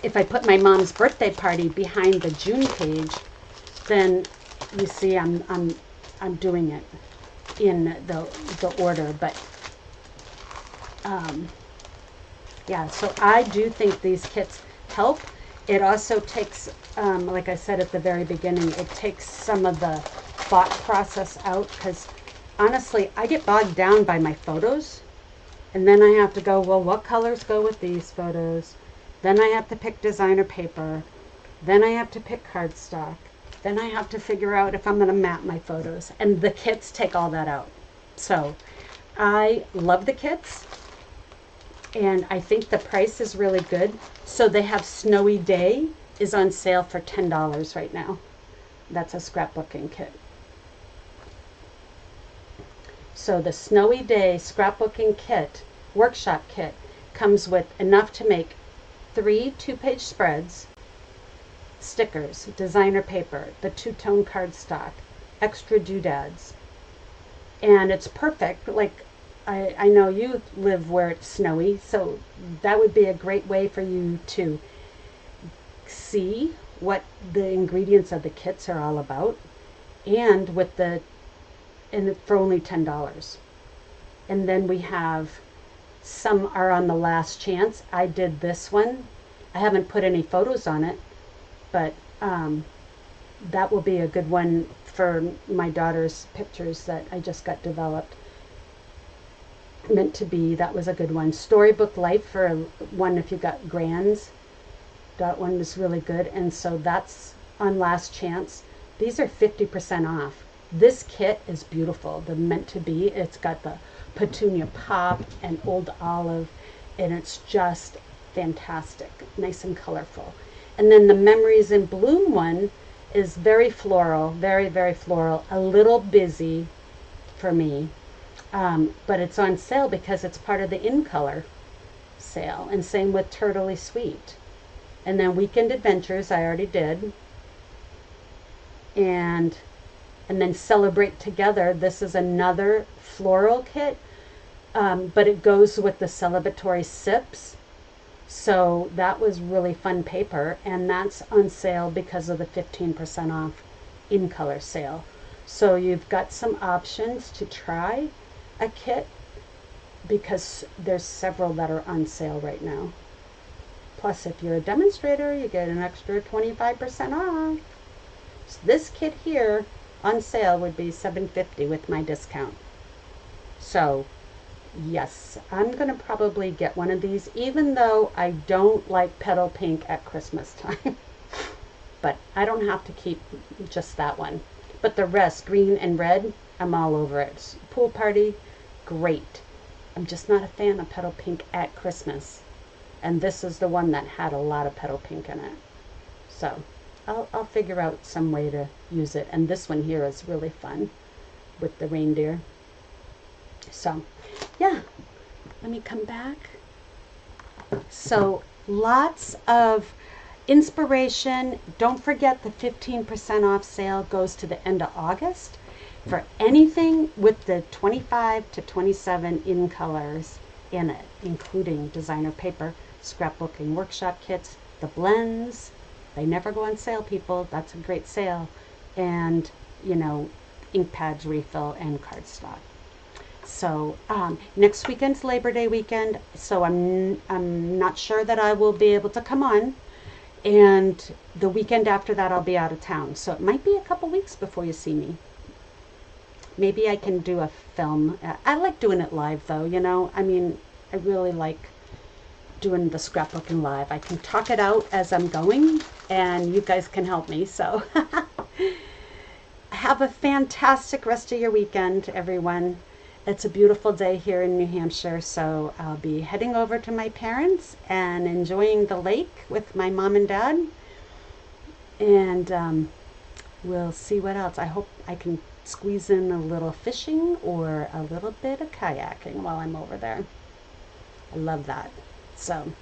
if I put my mom's birthday party behind the June page, then you see I'm doing it in the order. But yeah, so I do think these kits help. It also takes, like I said at the very beginning, it takes some of the thought process out, because honestly, I get bogged down by my photos, and then I have to go, well, what colors go with these photos? Then I have to pick designer paper. Then I have to pick cardstock. Then I have to figure out if I'm going to map my photos. And the kits take all that out. So I love the kits, and I think the price is really good. So they have Snowy Day is on sale for $10 right now. That's a scrapbooking kit. So the Snowy Day scrapbooking kit, workshop kit, comes with enough to make 3 2-page spreads, stickers, designer paper, the 2-tone cardstock, extra doodads. And it's perfect. Like, I know you live where it's snowy, so that would be a great way for you to see what the ingredients of the kits are all about, and for only $10. And then we have, some are on the last chance. I did this one. I haven't put any photos on it, but that will be a good one for my daughter's pictures that I just got developed. Meant to Be, that was a good one. Storybook Life for one if you got grands. That one was really good, and so that's on last chance. These are 50% off. This kit is beautiful. The Meant to Be, it's got the petunia pop and old olive, and it's just fantastic, nice and colorful. And then the Memories in Bloom one is very floral, very, very floral, a little busy for me, but it's on sale because it's part of the In Color sale. And same with Turtley Sweet. And then Weekend Adventures I already did, and then Celebrate Together. This is another floral kit, but it goes with the celebratory sips. So that was really fun paper, and that's on sale because of the 15% off In Color sale. So you've got some options to try a kit, because there's several that are on sale right now. Plus, if you're a demonstrator, you get an extra 25% off. So this kit here on sale would be $7.50 with my discount. So yes, I'm going to probably get one of these, even though I don't like petal pink at Christmas time. But I don't have to keep just that one. But the rest, green and red, I'm all over it. Pool party, great. I'm just not a fan of petal pink at Christmas. And this is the one that had a lot of petal pink in it. So I'll figure out some way to use it. And this one here is really fun with the reindeer. So yeah, let me come back. So lots of inspiration. Don't forget the 15% off sale goes to the end of August for anything with the 25 to 27 in colors in it, including designer paper, scrapbooking workshop kits, the blends. They never go on sale, people. That's a great sale. And, you know, ink pads refill and cardstock. So next weekend's Labor Day weekend, so I'm not sure that I will be able to come on. And the weekend after that, I'll be out of town. So it might be a couple weeks before you see me. Maybe I can do a film. I like doing it live, though, you know. I mean, I really like doing the scrapbooking live. I can talk it out as I'm going, and you guys can help me. So have a fantastic rest of your weekend, everyone. It's a beautiful day here in New Hampshire, so I'll be heading over to my parents and enjoying the lake with my mom and dad. And we'll see what else. I hope I can squeeze in a little fishing or a little bit of kayaking while I'm over there. I love that. So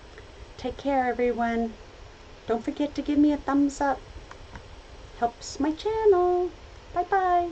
take care, everyone. Don't forget to give me a thumbs up. Helps my channel. Bye-bye.